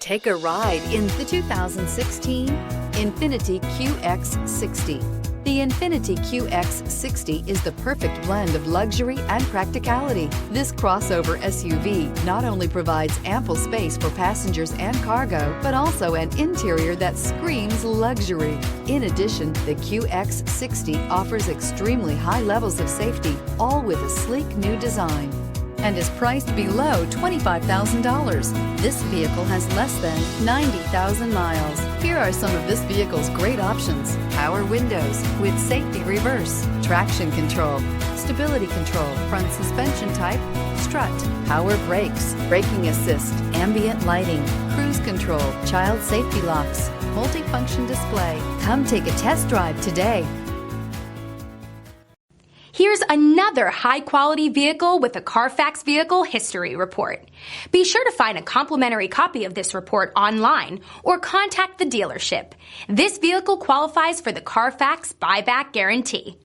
Take a ride in the 2016 Infiniti Qx60. The Infiniti Qx60 is the perfect blend of luxury and practicality. This crossover SUV not only provides ample space for passengers and cargo, but also an interior that screams luxury. In addition, the Qx60 offers extremely high levels of safety, all with a sleek new design, and is priced below $25,000. This vehicle has less than 90,000 miles. Here are some of this vehicle's great options: power windows with safety reverse, traction control, stability control, front suspension type, strut, power brakes, braking assist, ambient lighting, cruise control, child safety locks, multifunction display. Come take a test drive today. Here's another high-quality vehicle with a Carfax Vehicle History Report. Be sure to find a complimentary copy of this report online or contact the dealership. This vehicle qualifies for the Carfax Buyback Guarantee.